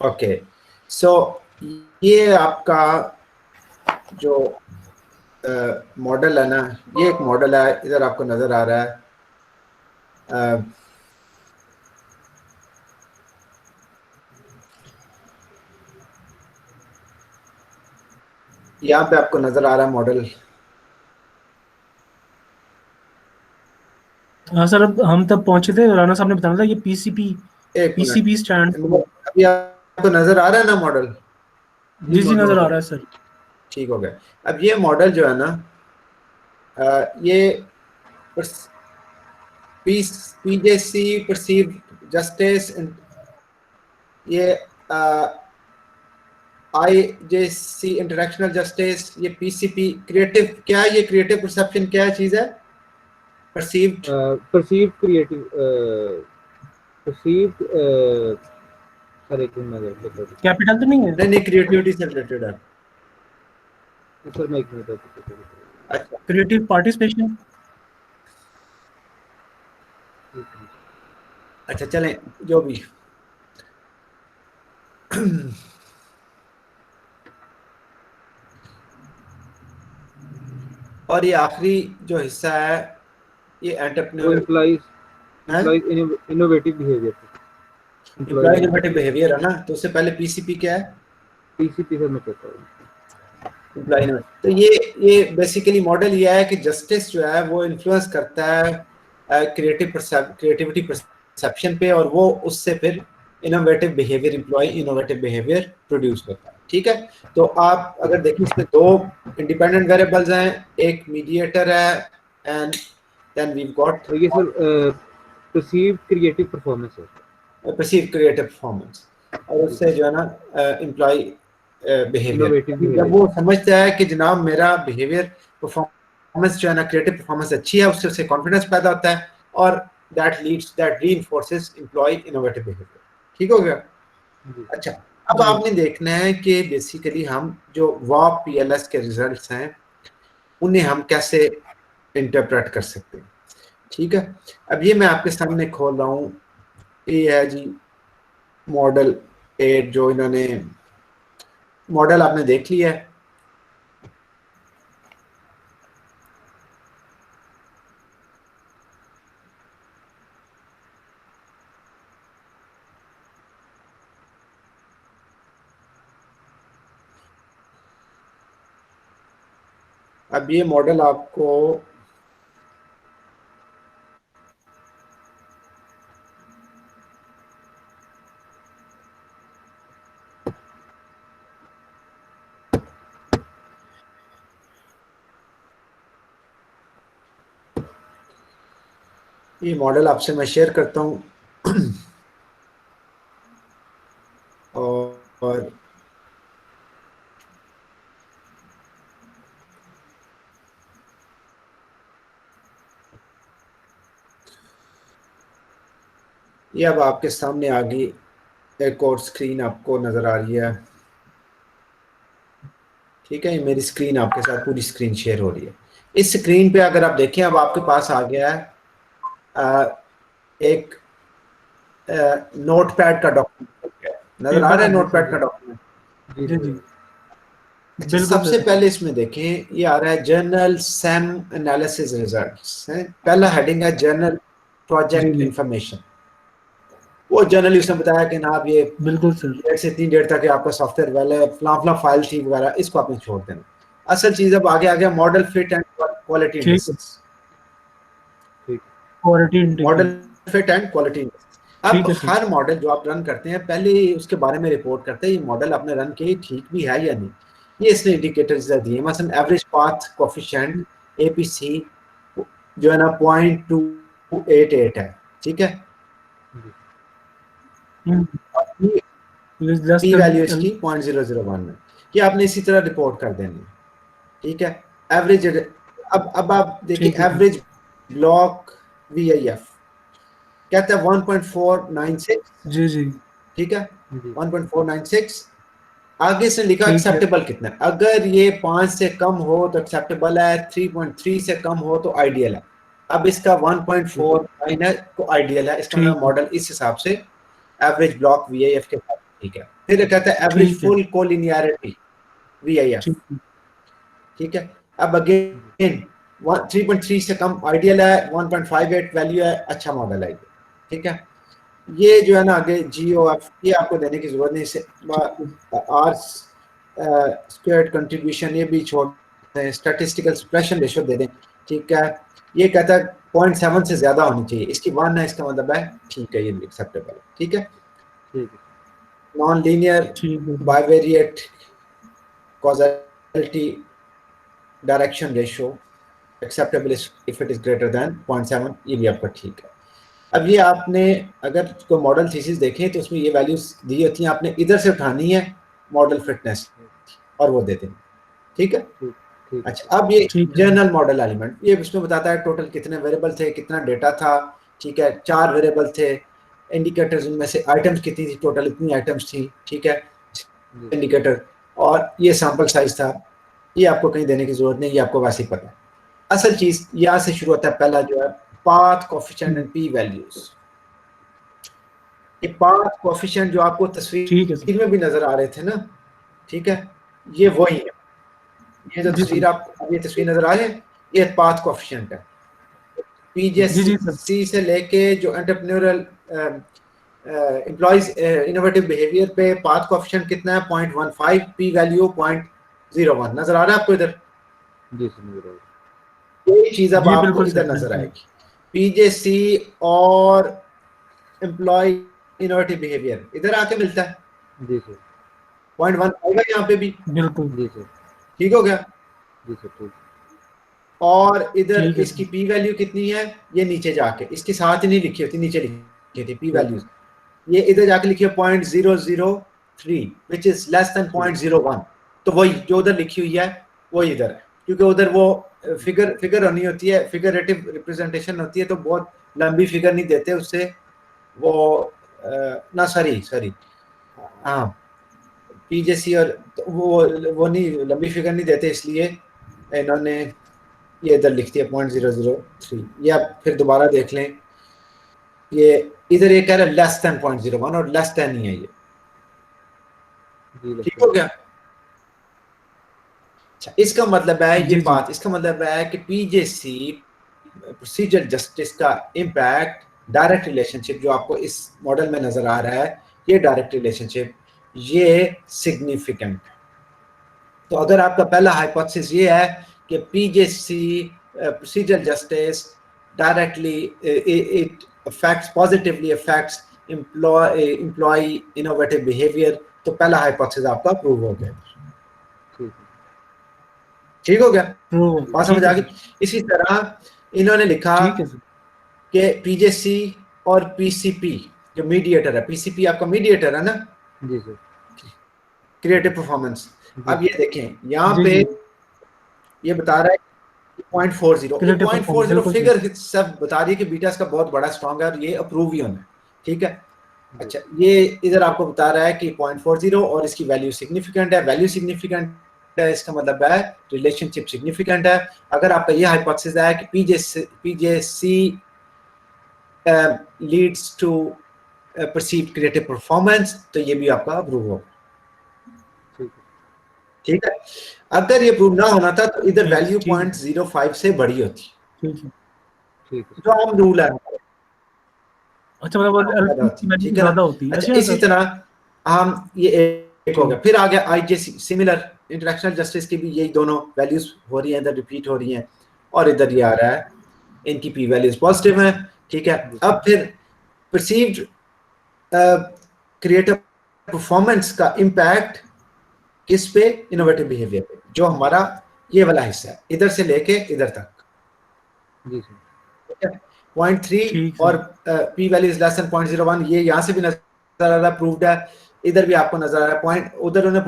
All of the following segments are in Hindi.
ओके, सो ये आपका जो मॉडल है ना, ये एक मॉडल है, इधर आपको नजर आ रहा है। यहाँ पे आपको नजर आ रहा है मॉडल। हाँ सर, अब हम तब पहुंचे थे, राना साहब ने बताया था ये पीसीपी एक पीसीबी स्टैंड। मिनट, अभी आपको नजर आ रहा है ना मॉडल? जी जी नजर आ रहा है सर। ठीक हो गया। अब ये मॉडल जो है ना, ये पीजेसी परसीव जस्टिस, ये आईजेसी इंटरनेशनल जस्टिस, ये पीसीपी क्रिएटिव, क्या है ये क्रिएटिव परसेप्शन, क्या चीज है? Perceived perceived creative perceived sir एक मिनट कैपिटल तो नहीं है? नहीं, क्रिएटिविटी से रिलेटेड है सर, मैं एक मिनट। अच्छा, क्रिएटिव पार्टिसिपेशन। अच्छा चलें, जो भी। और ये आखिरी जो हिस्सा है, ये entrepreneur employees innovative behaviour. Employ innovative behaviour है ना, तो उससे पहले पीसीपी क्या है? पीसीपी सर मैं कहता हूँ एम्प्लॉय। तो ये बेसिकली मॉडल ये है कि जस्टिस जो है वो इन्फ्लुएंस करता है क्रिएटिविटी परसेप्शन पे, और वो उससे फिर innovative behaviour, employ innovative behaviour produce करता है। ठीक है, तो आप अगर देखिए इसमें दो इंडिपेंडेंट वेरिएबल्स हैं, एक मीडिएटर है, एंड देन वी गॉट ये सर परसीव्ड क्रिएटिव परफॉर्मेंस है, परसीव क्रिएटिव परफॉर्मेंस, और उससे जो है ना एम्प्लॉय बिहेवियर, जब वो समझता है कि जनाब मेरा बिहेवियर परफॉर्मेंस जो है ना, क्रिएटिव परफॉर्मेंस अच्छी है, उससे कॉन्फिडेंस पैदा होता है, और दैट रीइंफोर्सेस एम्प्लॉय इनोवेटिव बिहेवियर। ठीक हो गया? अच्छा, अब आपने देखना है कि बेसिकली हम जो वॉप पीएलएस के रिजल्ट्स हैं उन्हें हम कैसे इंटरप्रेट कर सकते हैं। ठीक है, अब ये मैं आपके सामने खोल रहा हूँ, ये है जी मॉडल 8, जो इन्होंने मॉडल आपने देख लिया है। अब ये मॉडल आपको ये मॉडल आपसे मैं शेयर करता हूँ और ये अब आपके सामने आ गई एक और स्क्रीन आपको नजर आ रही है। ठीक है, ये मेरी स्क्रीन आपके साथ पूरी स्क्रीन शेयर हो रही है। इस स्क्रीन पे अगर आप देखें, अब आपके पास आ गया है एक नोटपैड का डॉक्यूमेंट, नजर आ रहा है नोटपैड का डॉक्यूमेंट? जी जी अच्छा, सबसे पहले इसमें देखें, ये आ रहा है जर्नल सैम एनालिसिस रिजल्ट्स है, पहला हेडिंग है जर्नल प्रोजेक्ट इंफॉर्मेशन। वो जर्नल उसने बताया कि ना आप ये बिल्कुल सर, डेट से इतनी डेट तक आपका सॉफ्टवेयर वेल है, फला फाइल थी वगैरह, इसको आपने छोड़ देना। असल चीज अब आगे आ गया model fit and quality index, model fit and quality index. अब हर मॉडल जो आप रन करते हैं पहले उसके बारे में रिपोर्ट करते हैं, ये मॉडल आपने रन किया ठीक भी है या नहीं। ये इसने इंडिकेटर्स दिए, मसलन एवरेज पाथ कोएफिशिएंट एपीसी जो है ना 0.288 है। ठीक है, पी वैल्यू इसकी 0.001 है, ये आपने इसी तरह रिपोर्ट कर देनी है। ठीक है, एवरेज, अब आप देखिए एवरेज ब्लॉक वीआईएफ कहता है 1.496। जी जी ठीक है, 1.496। आगे से लिखा एक्सेप्टेबल कितना है, अगर ये 5 से कम हो तो एक्सेप्टेबल है, 3.3 से कम हो तो आइडियल है। अब इसका 1.49 है तो आइडियल है, इसका मॉडल इस हिसाब से एवरेज ब्लॉक वीआईएफ के साथ ठीक है। फिर कहता है एवरेज ठीक है। फुल कोलिनियरिटी VIF, ठीक ठीक है। अब अगेन 3.3 से कम आइडियल है, 1.58 वैल्यू है, अच्छा मॉडल है ये, ठीक है। ये जो है ना आगे GOF ये आपको देने की जरूरत नहीं, से R स्क्वायर्ड कंट्रीब्यूशन ये भी छोड़ दें, स्टैटिस्टिकल स्प्रेशन रेशो दे दें, ठीक है। ये कहता है 0.7 से ज्यादा होनी चाहिए, इसकी 1 है, इसका मतलब है ठीक है, ये एक्सेप्टेबल है, ठीक है। ठीक है। नॉन लीनियर ठीक है। Bivariate causality direction ratio acceptable if it is greater than 0.7, ये भी आपका ठीक है। अब ये आपने अगर कोई मॉडल थीसिस देखें तो उसमें ये वैल्यूज दी होती हैं, आपने इधर से उठानी है मॉडल फिटनेस और वो देते हैं, ठीक है। ठीक। अच्छा, अब ये ठीक है। जर्नल मॉडल एलिमेंट, ये इसमें बताता है टोटल कितने वेरिएबल थे, कितना डेटा था, ठीक है। 4 वेरिएबल थे, इंडिकेटर्स उनमें से आइटम्स कितनी थी, टोटल इतनी आइटम्स थी, ठीक है, इंडिकेटर, और ये सैंपल साइज था। ये आपको कहीं देने की जरूरत नहीं, ये आपको वैसे ही पता है। असल चीज यहाँ से शुरू होता है, पहला जो है path coefficient and P values. ये पाथ कोएफिशिएंट जो आपको ठीक है तस्वीर में भी नजर आ रहे थे ना, ठीक है, ये वही है। ये जो तस्वीर आप ये तस्वीर नजर आ रही है, ये पाथ कोएफिशिएंट है। PJC से लेके जो एंटरप्रेन्योरल एम्प्लॉइज इनोवेटिव बिहेवियर पे पाथ कोएफिशिएंट कितना है, 0.15, पी वैल्यू 0.01 नजर आ रहा है आपको इधर। जी सर, यही चीज अब ये आपको बिल्कुल इधर सही नजर है। आएगी। PJC और एम्प्लॉय इनोवेटिव बिहेवियर इधर आके मिलता है, जी सर, 0.15 है यहाँ पे भी, बिल्कुल। जी सर, ठीक हो गया। जी सर, ठीक। और इधर ठीक है इसकी पी वैल्यू कितनी है, ये नीचे जाके इसके साथ ही नहीं लिखी होती, नीचे लिखी थी पी वैल्यूज, ये इधर जाके लिखी है 0.003 विच इज लेस देन 0.01। तो वही जो उधर लिखी हुई है वो इधर है, क्योंकि उधर वो फिगर होनी होती है, फिगरेटिव रिप्रेजेंटेशन होती है, तो बहुत लंबी फिगर नहीं देते उससे वो ना, सॉरी हाँ, PJC और तो वो नहीं, लंबी फिगर नहीं देते, इसलिए इन्होंने ये इधर लिख दिया 0.003। ये आप फिर दोबारा देख लें, ये इधर ये कह रहा है लेस देन 0.01 और लेस देन ही है ये, ठीक हो गया। अच्छा, इसका मतलब है ये बात, इसका मतलब है कि PJC प्रोसीजर जस्टिस का इम्पैक्ट डायरेक्ट रिलेशनशिप जो आपको इस मॉडल में नजर आ रहा है, ये डायरेक्ट रिलेशनशिप ये सिग्निफिकेंट है। तो अगर आपका पहला हाइपोथेसिस ये है कि PJC procedure justice directly it affects positively affects employ innovative behaviour, तो पहला हाइपोथेसिस आपका प्रूव हो गया, ठीक हो गया, बात समझ आ गई। इसी तरह इन्होंने लिखा कि PJC और PCP जो मीडिएटर है, PCP आपका मीडिएटर है ना, जी सर, क्रिएटिव परफॉर्मेंस। अब ये देखें यहाँ पे ये बता रहा है 0.40 फिगर सब बता रही है कि बीटा इसका बहुत बड़ा स्ट्रॉन्ग है और ये अप्रूव ही होना है, ठीक है। अच्छा, ये इधर आपको बता रहा है कि 0.40 और इसकी वैल्यू सिग्निफिकेंट है, वैल्यू सिग्निफिकेंट है, इसका मतलब है रिलेशनशिप सिग्निफिकेंट है। अगर आपका ये हाइपोथेसिस है कि PJC leads to perceived creative performance, तो ये भी आपका अप्रूव होगा, ठीक है। अगर ये प्रूव ना होना था तो इधर वैल्यू 0.05 से बड़ी होती, जो आम रूल है। अच्छा, मतलब ठीक है ना। अच्छा, इसी तरह हम ये एक हो गया, फिर आ गया IJC सिमिलर इंटरैक्शनल जस्टिस की भी यही दोनों वैल्यूज हो रही हैं, इधर रिपीट हो रही हैं और इधर ये आ रहा है इनकी पी वैल्यूज पॉजिटिव हैं, ठीक है। अब फिर परसीव्ड क्रिएटिव परफॉर्मेंस का इम्पैक्ट किस पे, इनोवेटिव बिहेवियर पे, जो हमारा ये वाला हिस्सा है इधर से लेके इधर तक, ठीक है। 0.3 और P value is less than 0.01, ये यहाँ से भी नजर आ रहा है, प्रूव्ड है। इधर भी आपको नजर आ रहा है पॉइंट, उधर उन्होंने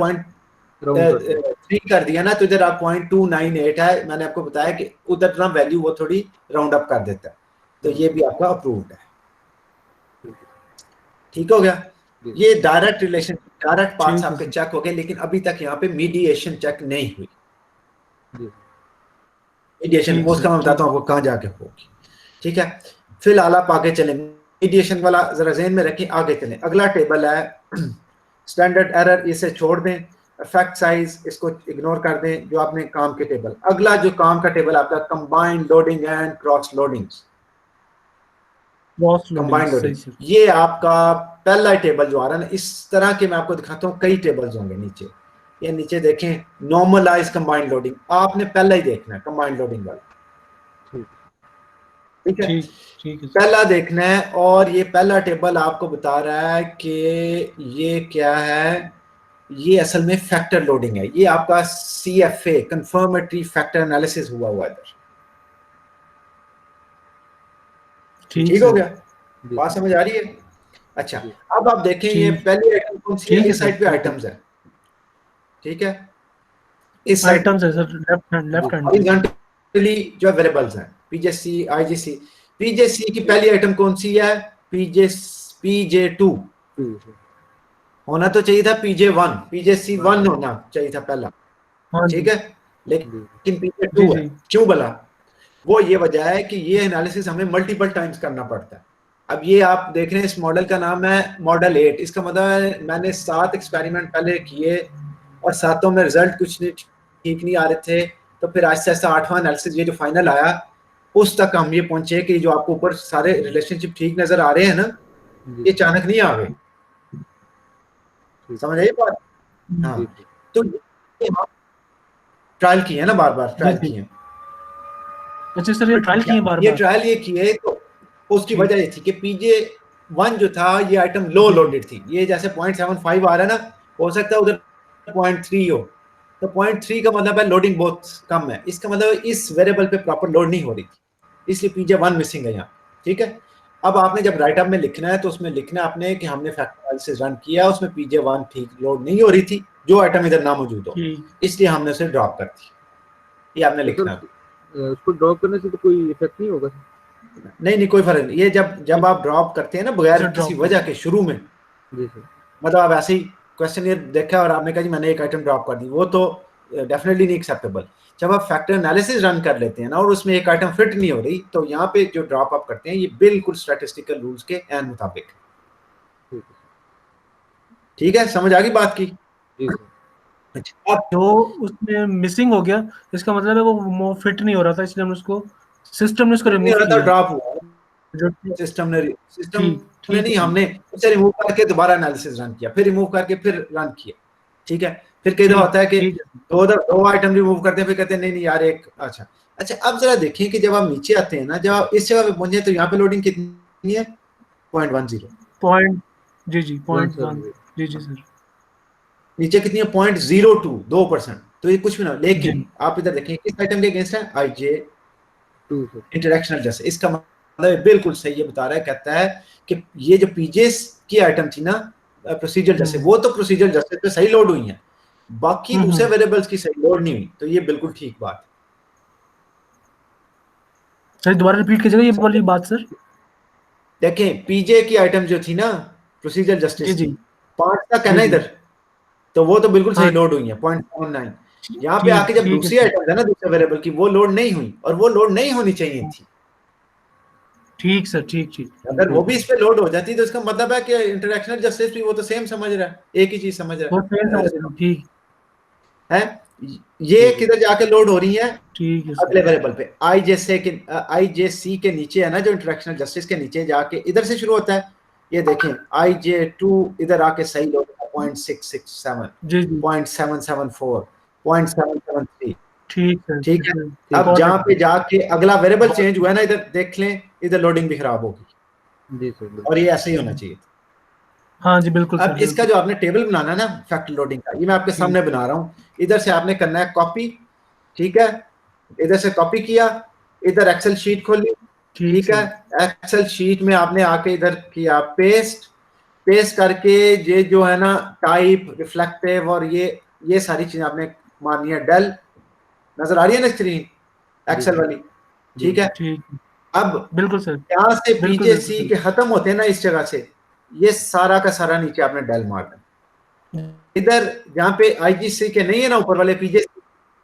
0.3 कर दिया ना, तो इधर आप 0.298 है। मैंने आपको बताया कि उधर ना वैल्यू वो थोड़ी राउंड अप कर देता है, तो ये भी आपका अप्रूव्ड है, ठीक हो गया। ये डायरेक्ट रिलेशन, डायरेक्ट पाथ्स आपके चेक हो गए, लेकिन अभी तक यहाँ पे मीडिएशन चेक नहीं हुई। मीडिएशन वो उसका मैं बताता हूँ आपको कहाँ जाके होगी, ठीक है। फिलहाल आप आगे चलें, मीडिएशन वाला जरा ज़हन में रखें, आगे चलें। अगला टेबल है स्टैंडर्ड एरर इसे छोड़ दें, फैक्ट साइज इसको इग्नोर कर दें, जो आपने काम के टेबल। अगला जो काम का टेबल आपका combined loading and cross loadings, combined loading, ये आपका पहला टेबल जो आ रहा है ना, इस तरह के मैं आपको दिखाता हूँ, कई टेबल्स होंगे नीचे। ये नीचे देखें, नॉर्मलाइज कंबाइंड लोडिंग, आपने पहला ही देखना है कंबाइंड लोडिंग वाला, ठीक है, ठीक है, पहला देखना है। और ये पहला टेबल आपको बता रहा है कि ये क्या है, ये असल में फैक्टर लोडिंग है। ये आपका CFA कंफर्मेटरी फैक्टर एनालिसिस हुआ हुआ इधर, ठीक हो गया, बात समझ आ रही है? अच्छा, अब आप देखें ये पहली आइटम कौन सी है, इस साइड पे आइटम्स है, ठीक है, इस साइड आइटम्स है सर, लेफ्ट हैंड हॉरिजॉन्टली जो वेरिएबल्स हैं, PJC IJC। PJC की पहली आइटम कौन सी है, PJ2 होना तो चाहिए था, PJ1, PJC1 होना चाहिए था पहला, ठीक है, लेकिन PJ2 है। क्यों बोला? वो ये वजह है कि ये एनालिसिस हमें मल्टीपल टाइम्स करना पड़ता है। अब ये आप देख रहे हैं, इस मॉडल का नाम है मॉडल 8। इसका मतलब है मैंने 7 एक्सपेरिमेंट पहले किए और सातों में रिजल्ट कुछ नहीं ठीक नहीं आ रहे थे, तो फिर आहिस्ता आहिस्ता 8वां एनालिसिस ये जो फाइनल आया उस तक हम ये पहुंचे कि जो आपको ऊपर सारे रिलेशनशिप ठीक नजर आ रहे हैं ना, ये अचानक नहीं आ गए, समझ आई बात? हाँ, तो ट्रायल किए ना, बार बार ट्रायल किए। अच्छा सर, ये ट्रायल किए बार-बार? ये ट्रायल ये किए तो उसकी वजह ये थी कि PJ1 जो था ये आइटम लो लोडेड थी। ये जैसे 0.75 आ रहा है ना, हो सकता है उधर 0.3 हो, तो 0.3 का मतलब है लोडिंग बहुत कम है, इसका मतलब इस वेरिएबल पे प्रॉपर लोड नहीं हो रही थी, इसलिए PJ1 मिसिंग है यहाँ, ठीक है। अब आपने जब राइट अप में लिखना है तो उसमें लिखना है आपने कि हमने फैक्टर एनालिसिस रन किया, उसमें PJ1 ठीक लोड नहीं हो रही थी, जो आइटम इधर ना मौजूद हो, इसलिए हमने उसे ड्रॉप कर दी। ये आपने लिखना है। उसको ड्रॉप करने से तो कोई इफेक्ट नहीं होगा? नहीं, कोई फर्क नहीं। ये जब आप ड्रॉप करते हैं ना बगैर किसी वजह के शुरू में, मतलब आप ऐसे ही क्वेश्चन ये देखा और आपने कहा जी मैंने एक आइटम ड्रॉप कर दी, वो तो डेफिनेटली नहीं एक्सेप्टेबल। जब आप फैक्टर एनालिसिस रन कर लेते हैं ना और उसमें एक आइटम फिट नहीं हो रही, तो यहाँ पे जो ड्रॉप अप करते हैं ये बिल्कुल स्टैटिस्टिकल रूल्स के एन मुताबिक, ठीक है, समझ आ गई बात की? अब जो उसमें मिसिंग हो गया, इसका मतलब है वो फिट नहीं हो रहा था, इसलिए हमने उसको सिस्टम ने उसको रिमूव किया, ड्रॉप हुआ सिस्टम ने नहीं, हमने उसे रिमूव करके दोबारा एनालिसिस रन किया, फिर रिमूव करके फिर रन किया, ठीक है। फिर कई दफा होता है कि दो आइटम रिमूव करते हैं, फिर कहते हैं नहीं यार एक, अच्छा अब जरा देखें कि जब आप नीचे आते हैं ना, जब आप इस जगह पे पहुंचे तो यहाँ पे लोडिंग कितनी है, 0.10 जी 0.1 जी सर, नीचे कितनी है, 0.02 2%, तो ये कुछ भी ना। लेकिन आप इधर देखें किस आइटम के अगेंस्ट है, IJ2 इंटरेक्शनल जैसे, इसका मतलब बिल्कुल सही ये बता रहा है, कहता है कि ये जो पीजेस की आइटम थी ना प्रोसीजर जैसे, वो तो प्रोसीजर जैसे पे सही लोड हुई है, बाकी दूसरे वेरिएबल्स की सही लोड नहीं हुई, तो ये बिल्कुल ठीक बात। सर दोबारा रिपीट कीजिएगा ये वाली बात सर। देखें पीजे की आइटम जो थी ना प्रोसीजर जस्टिस की 5 तक है ना इधर, तो वो तो बिल्कुल सही लोड हुई है 0.19। यहाँ पे आके जब दूसरी आइटम है ना दूसरे वेरिएबल की, वो लोड नहीं हुई, और वो लोड नहीं होनी चाहिए थी। ठीक सर, ठीक अगर वो भी इस पे लोड हो जाती तो इसका मतलब है कि इंटरैक्शनल जस्टिस भी वो तो सेम समझ रहा है, एक ही चीज समझ रहा है, ठीक है। ये किधर जाके लोड हो रही है, ठीक है अगले वेरिएबल पे IJC के नीचे है ना, जो इंटरैक्शनल जस्टिस के नीचे जाके इधर से शुरू होता है। ये देखें IJ2 इधर आके सही लोड 0.667 0.774 0.773, ठीक है। अब जहाँ पे जाके अगला वेरिएबल चेंज हुआ है ना, इधर देख लें, इधर लोडिंग भी खराब होगी, और ये ऐसे ही होना चाहिए। हाँ जी बिल्कुल। अब इसका जो आपने टेबल बनाना है ना फैक्टर लोडिंग का, ये मैं आपके सामने बना रहा हूँ। इधर से आपने करना है कॉपी, ठीक है, इधर से कॉपी किया, इधर एक्सेल शीट खोली, ठीक है, एक्सेल शीट में आपने आके इधर किया पेस्ट करके, ये जो है ना टाइप रिफ्लेक्टिव और ये सारी चीजें आपने माननी है। डेल नजर आ रही है ना स्क्रीन एक्सेल वाली, ठीक है। अब बिल्कुल सर, यहाँ से PJC के खत्म होते हैं ना इस जगह से, ये सारा का सारा नीचे आपने डेल मारना। इधर जहाँ पे IJC के नहीं है ना ऊपर वाले PJC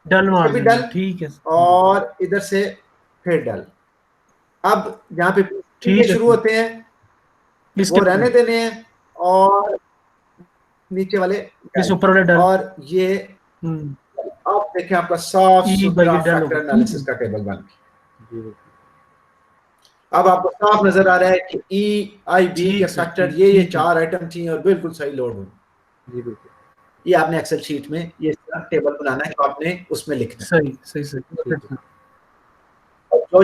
डेल मार डेल, ठीक है, और इधर से फिर डेल। अब जहाँ पे PJC शुरू होते हैं वो रहने देने हैं, और नीचे वाले इस ऊपर वाले डल, और ये आप देखें आपका साफ सुथरा फैक्टर एनालिसिस का टेबल बन गया। अब आपको साफ नजर आ रहा है कि ई आई बी के फैक्टर ये 4 आइटम थी और बिल्कुल सही लोड हुई। ये आपने एक्सेल शीट में ये टेबल बनाना है तो आपने उसमें लिखना है। सही।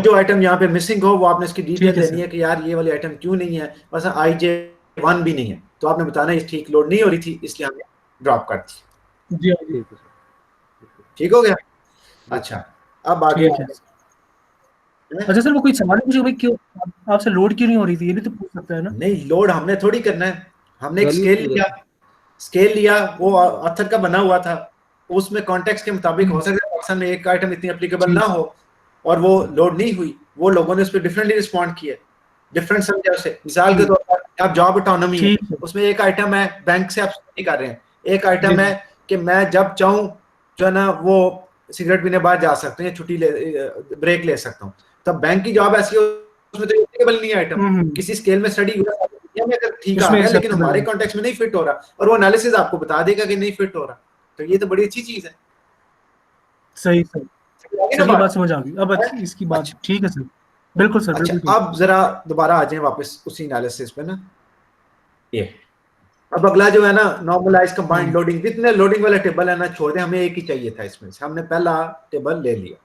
जो आइटम यहाँ पे मिसिंग हो वो आपने इसकी डिटेल देनी है कि यार ये वाली आइटम क्यों नहीं है, बस IJ1 भी नहीं है तो आपने बताना है ठीक लोड नहीं हो रही थी इसलिए हमने ड्रॉप कर दी। ठीक हो गया। अच्छा अब आगे अच्छा सर वो कोई सवाल पूछे भाई क्यों आपसे लोड क्यों नहीं हो रही थी, ये भी तो पूछ सकता है ना। नहीं लोड हमने थोड़ी करना है, हमने एक स्केल लिया वो ऑथर का बना हुआ था, उसमें कॉन्टेक्स्ट के मुताबिक हो सकता है पाकिस्तान में एक आइटम इतनी एप्लीकेबल ना हो और वो लोड नहीं हुई, वो लोगों ने उस पर डिफरेंटली रिस्पॉन्ड किया, डिफरेंट समझा उसे। मिसाल के तौर पर आप जॉब ऑटोनॉमी है उसमें एक आइटम है बैंक से आप नहीं कर रहे हैं, एक आइटम है कि मैं जब चाहूँ जो है ना वो सिगरेट पीने बाहर जा सकते हैं, छुट्टी ले ब्रेक ले सकता हूँ, तब बैंक की जॉब ऐसी हो उसमें तो एप्लीकेबल नहीं आइटम, किसी स्केल में स्टडी में अगर ठीक आ रहा है लेकिन हमारे कॉन्टेक्स्ट में नहीं फिट हो रहा और वो एनालिसिस आपको बता देगा कि नहीं फिट हो रहा, तो ये तो बड़ी अच्छी चीज है। सही बात समझ आ गई अब इसकी बात। ठीक है सर, बिल्कुल सर। अच्छा अब जरा दोबारा आ जाए वापस उसी एनालिसिस पे ना, ये अब अगला जो है ना नॉर्मलाइज कंबाइंड लोडिंग, जितने लोडिंग वाले टेबल है ना छोड़ दें, हमें एक ही चाहिए था इसमें से, हमने पहला टेबल ले लिया।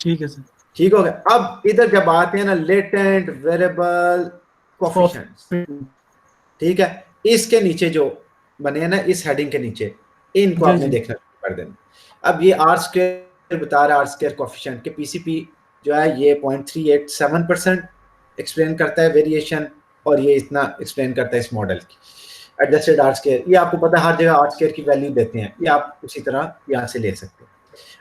ठीक है सर, ठीक हो गया। अब इधर जब आते हैं ना लेटेंट वेरिएबल कोएफिशिएंट्स, ठीक है, इसके नीचे जो बने हैं ना इस हेडिंग के नीचे इनको आपने देखना कर देना। अब ये आर स्क्वायर बता रहा है, आर स्क्वायर कोएफिशिएंट के पीसीपी जो है ये 0.387% एक्सप्लेन करता है वेरिएशन और ये इतना एक्सप्लेन करता है इस मॉडल की एडजस्टेड आर स्क्वायर। ये आपको पता है हर जगह आर स्क्वायर की वैल्यू देते हैं, ये आप उसी तरह यहाँ से ले सकते हैं।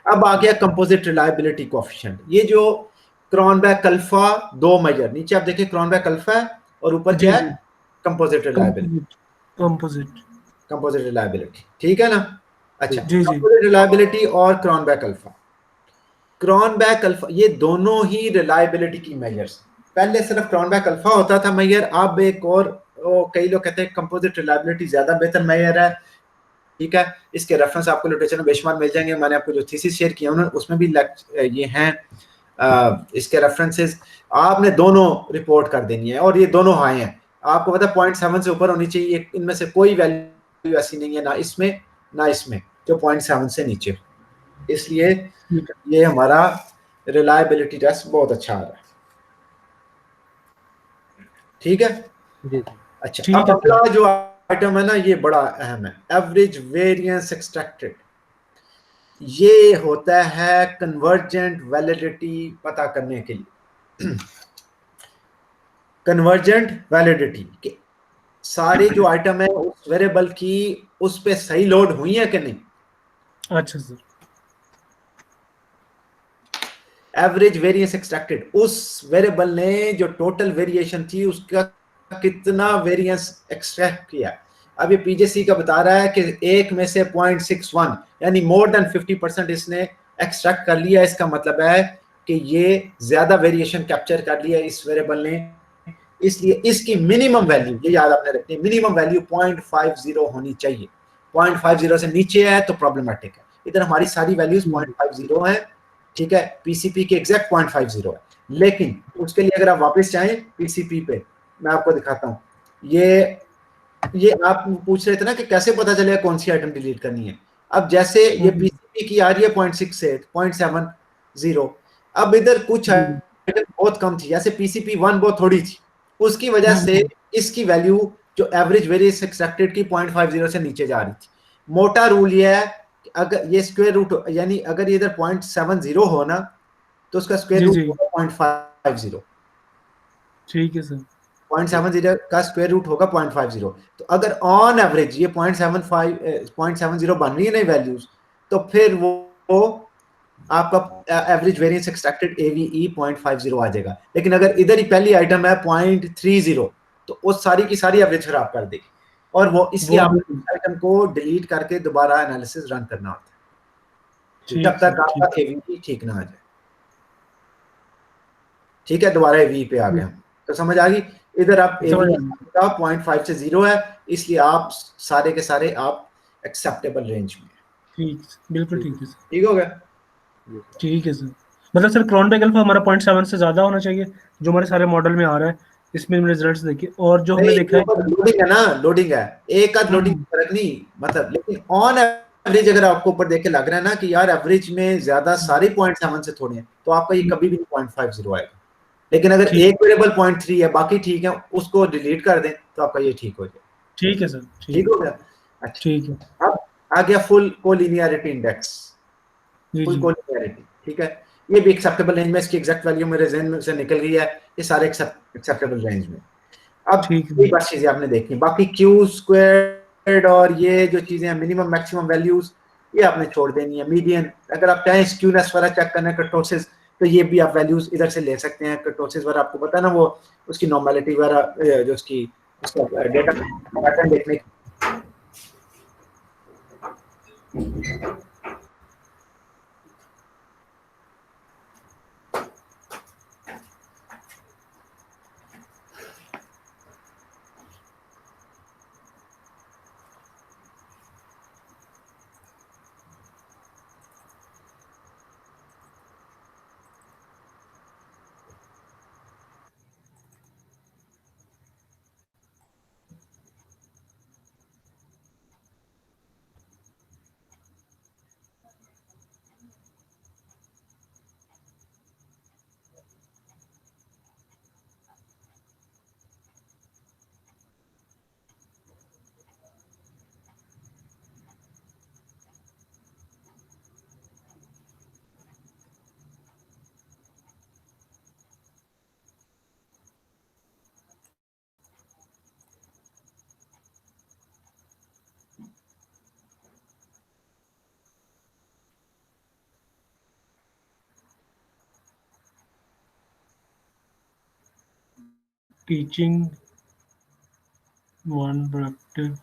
अब आ गया कंपोजिट रिलायबिलिटी कोएफिशिएंट, ये जो क्रॉनबेक अल्फा दो मेजर, नीचे आप देखिए क्रॉनबेक अल्फा है और ऊपर क्या है कंपोजिट रिलायबिलिटी। ठीक है ना। अच्छा कंपोजिट रिलायबिलिटी और क्रॉनबेक अल्फा ये दोनों ही रिलायबिलिटी की मेजर्स। पहले सिर्फ क्रॉनबेक अल्फा होता था मेजर, अब एक और कई लोग कहते हैं कंपोजिट रिलायबिलिटी ज्यादा बेहतर मेजर है। ठीक है, इसके रेफरेंस आपको लिटरेचर में बेशुमार मिल जाएंगे, मैंने आपको जो थीसिस शेयर किया उन्होंने उसमें भी ये हैं इसके रेफरेंसेस। आपने दोनों रिपोर्ट कर देनी है और ये दोनों हाई हैं, आपको पता है 0.7 से ऊपर होनी चाहिए, इनमें से कोई वैल्यू ऐसी नहीं है ना इसमें ना इसमें जो 0.7 से नीचे, इसलिए ये हमारा रिलायबिलिटी टेस्ट बहुत अच्छा आ रहा है। ठीक है। अच्छा अब अगला जो आइटम है ना ये बड़ा अहम है, एवरेज वेरिएंस एक्सट्रैक्टेड। ये होता है कन्वर्जेंट वैलिडिटी पता करने के लिए। कन्वर्जेंट वैलिडिटी के सारे जो आइटम है उस वेरिएबल की उस पे सही लोड हुई है कि नहीं। अच्छा सर, एवरेज वेरिएंस एक्सट्रैक्टेड, उस वेरिएबल ने जो टोटल वेरिएशन थी उसका कितना वेरिएंस एक्सट्रैक्ट किया। अब ये पीजेसी का बता रहा है कि एक में से 0.61 यानी मोर देन 50% इसने एक्सट्रैक्ट कर लिया। इसका मतलब है कि ये ज्यादा वेरिएशन कैप्चर कर लिया इस वेरिएबल ने, इसलिए इसकी मिनिमम वैल्यू ये याद आपने रखनी है, मिनिमम वैल्यू 0.50 होनी चाहिए। 0.50 से नीचे है तो प्रॉब्लमेटिक है। इधर हमारी सारी वैल्यूज 0.50 है। ठीक है, पीसीपी के एग्जैक्ट 0.50 है, लेकिन उसके लिए अगर आप वापस जाएं पीसीपी पे, मैं आपको दिखाता हूं। ये आप पूछ रहे थे ना कि कैसे पता चलेगा कौन सी आइटम डिलीट करनी है। अब जैसे ये पीसीपी की आ रही है 0.68 0.70, अब इधर कुछ आइटम बहुत कम थी, जैसे पीसीपी 1 बहुत थोड़ी थी, उसकी वजह से इसकी वैल्यू जो एवरेज वेरिएंस एक्सट्रैक्टेड की 0.50 से नीचे जा रही थी। मोटा रूल ये है कि अगर ये स्क्वायर रूट यानी अगर ये इधर 0.70 हो ना तो उसका स्क्वायर रूट होगा 0.50। ठीक है सर, 0.70 का स्क्वायर रूट होगा 0.50। तो अगर ऑन एवरेज ये 0.70 बन रही है नई वैल्यूज तो फिर वो आपका एवरेज वेरिएंस एक्सट्रैक्टेड एवीई 0.50 आ जाएगा। लेकिन अगर इधर ही पहली आइटम है 0.30 तो उस सारी की सारी एवरेज खराब कर देगी और वो इसलिए आप आइटम को डिलीट करके दोबारा एनालिसिस रन करना होता है जब तक आपका एवीई ठीक ना आ जाए। ठीक है, दोबारा एवीई पे आ गए हम, तो समझ आ गई। इधर आप 0.5 से 0 है, इसलिए आप सारे के सारे आप एक्सेप्टेबल रेंज में। ठीक, बिल्कुल ठीक है सर। ठीक हो गया? ठीक है सर। मतलब सर क्रोनबेक अल्फा हमारा 0.7 से ज़्यादा होना चाहिए जो हमारे सारे मॉडल में आ रहा है, इसमें हमने रिजल्ट्स देखे, और जो हमने देखा है लोडिंग है ना, लोडिंग है, एक आध लोडिंग फर्क नहीं, मतलब लेकिन ऑन एवरेज अगर आपको ऊपर देख के लग रहा है ना कि यार एवरेज में ज्यादा सारे 0.7 से थोड़े हैं, तो आपका ये कभी भी 0.50 आएगा। लेकिन अगर एक वेरिएबल 0.3 है, बाकी ठीक है, उसको डिलीट कर दें तो आपका ये ठीक हो जाए। ठीक है सर। ठीक हो गया? अच्छा, ठीक है। अब आ गया फुल कोलिनियरिटी इंडेक्स। फुल जी कोलिनियरिटी, ठीक है, ये भी एक्सेप्टेबल रेंज में, इसकी एग्जैक्ट वैल्यू मेरे ज़हन से निकल गई है, ये सारे एक्सेप्टेबल रेंज में। अब ठीक ये है। बस चीजें आपने देखी, बाकी क्यू स्क्वायर्ड और ये जो चीजें हैं मिनिमम मैक्सिमम वैल्यूज, ये आपने छोड़ देनी है। मीडियन, अगर आप चाहें स्क्यूनेस वाला चेक करना है, कर्टोसिस, तो ये भी आप वैल्यूज इधर से ले सकते हैं। कर्टोसिस वाला आपको पता है ना, वो उसकी नॉर्मेलिटी वगैरह जो उसकी उसका डेटा पैटर्न देखने teaching one productive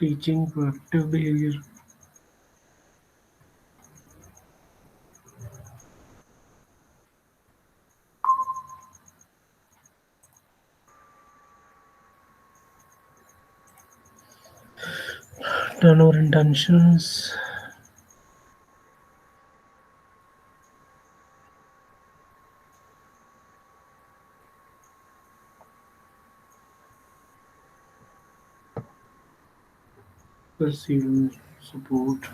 teaching productive behaviour. Turnover intentions, perceived support,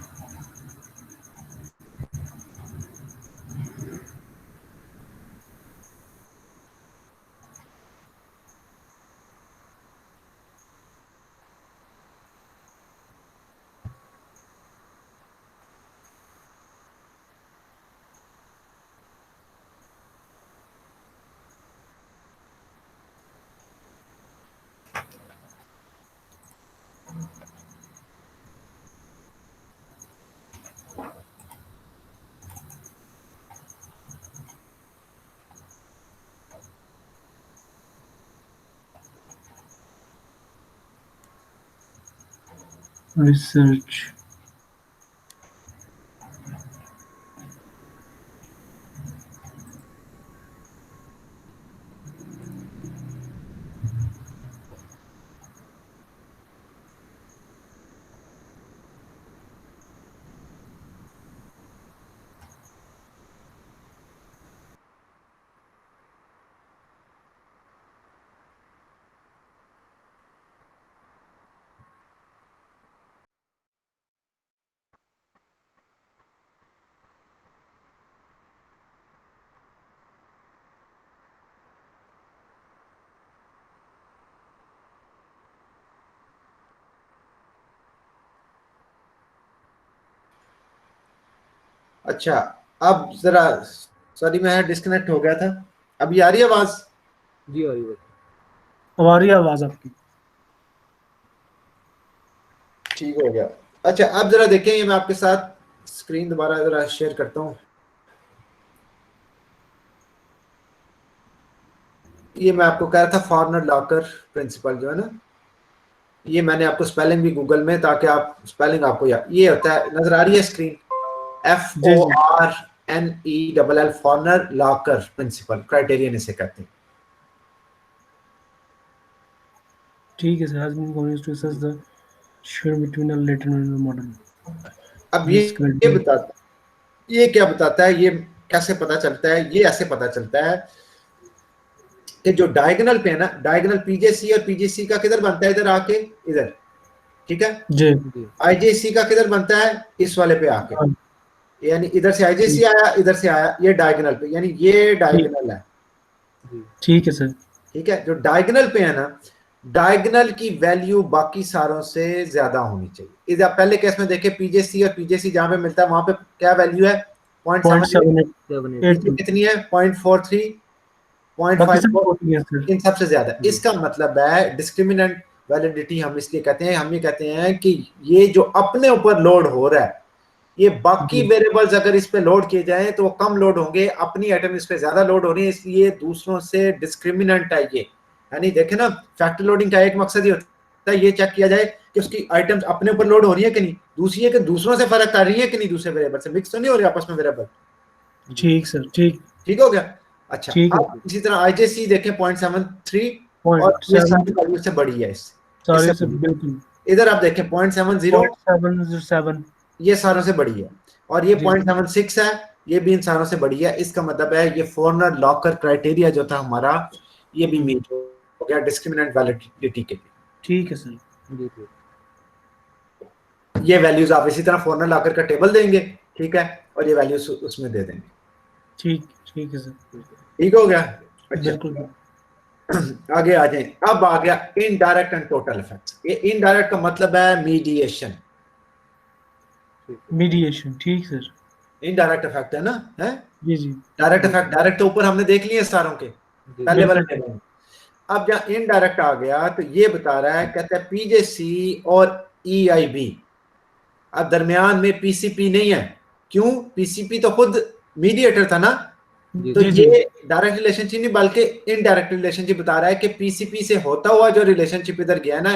research, अच्छा, अब जरा सॉरी मैं डिस्कनेक्ट हो गया था, अभी आ रही है आवाज? जी आ रही है। अब आ रही है आवाज आपकी? ठीक हो गया। अच्छा, अब जरा देखें, ये मैं आपके साथ स्क्रीन दोबारा जरा शेयर करता हूँ। ये मैं आपको कह रहा था फॉर्नर लॉकर प्रिंसिपल जो है ना, ये मैंने आपको स्पेलिंग भी गूगल में, ताकि आप स्पेलिंग आपको याद, ये होता है, नजर आ रही है screen, FORNELL Fornell Larcker principle criterion इसे कहते हैं। ठीक है sir, has been going to assess the share between a latent and the model. अब ये क्या बताता है, ये कैसे पता चलता है, ये ऐसे पता चलता है कि जो डायगोनल पे है ना, डायगोनल पीजेसी और पीजेसी का किधर बनता है, इधर आके इधर, ठीक है जी, आईजेसी का किधर बनता है, इस वाले पे आके, हाँ, यानी इधर से आईजेसी आया, इधर से आया, ये डायगोनल पे, यानी ये डायगोनल है, ठीक है सर। ठीक है। जो डायगोनल पे है ना, डायगोनल की वैल्यू बाकी सारों से ज्यादा होनी चाहिए। इधर पहले केस में देखे पीजेसी और पीजेसी जहां पे मिलता है वहां पे क्या वैल्यू है, 0.78, कितनी है 0.43, 0.54, इन सबसे ज्यादा। इसका मतलब है डिस्क्रिमिनेंट वैलिडिटी हम इसलिए कहते हैं, हम ये कहते हैं कि ये जो अपने ऊपर लोड हो रहा है, ये बाकी वेरिएबल्स अगर इस पे लोड किए जाएं तो वो कम लोड होंगे, अपनी आइटम इस पे ज्यादा लोड हो रही है, इसलिए दूसरों से डिस्क्रिमिनेंट है ये। यानी देखे ना, फैक्टर लोडिंग का एक मकसद ही होता है ये चेक किया जाए कि उसकी आइटम्स अपने ऊपर लोड हो रही है कि नहीं, दूसरी है कि दूसरों से फर्क कर रही है कि नहीं, दूसरे वेरिएबल से मिक्स तो नहीं हो रही आपस में वेरिएबल। ठीक सर, ठीक हो गया। अच्छा, अब इसी तरह आईजेसी देखें 0.73 और ये सारी वैल्यू से बड़ी है, इससे बिल्कुल। इधर आप देखें 0.70, ये सारों से बड़ी है, और ये 0.76 है, ये भी इन सारों से बड़ी है। इसका मतलब है ये फॉर्नर लॉकर क्राइटेरिया जो था हमारा, ये भी मीट हो गया डिस्क्रिमिनेंट वैलिडिटी के लिए। ठीक है सर, ये वैल्यूज आप इसी तरह फॉर्नर लॉकर का टेबल देंगे, ठीक है, और ये वैल्यूज उसमें दे देंगे। ठीक है सर, ठीक हो गया। अच्छा, बिल्कुल। आगे आ जाए। अब आ गया इनडायरेक्ट एंड टोटल इफेक्ट्स। ये इनडायरेक्ट का मतलब है मीडिएशन। ठीक सर। इनडायरेक्ट इफेक्ट है ना, है जी जी। डायरेक्ट इफेक्ट, डायरेक्ट तो ऊपर हमने देख लिए सारों के पहले वाले टेबल में। अब जहाँ इनडायरेक्ट आ गया तो ये बता रहा है, कहता है पीजेसी और ईआईबी। अब दरमियान में पीसीपी नहीं है, क्यों? पीसीपी तो खुद मीडिएटर था ना, तो ये डायरेक्ट रिलेशनशिप नहीं बल्कि इनडायरेक्ट रिलेशनशिप बता रहा है कि पीसीपी से होता हुआ जो रिलेशनशिप इधर गया ना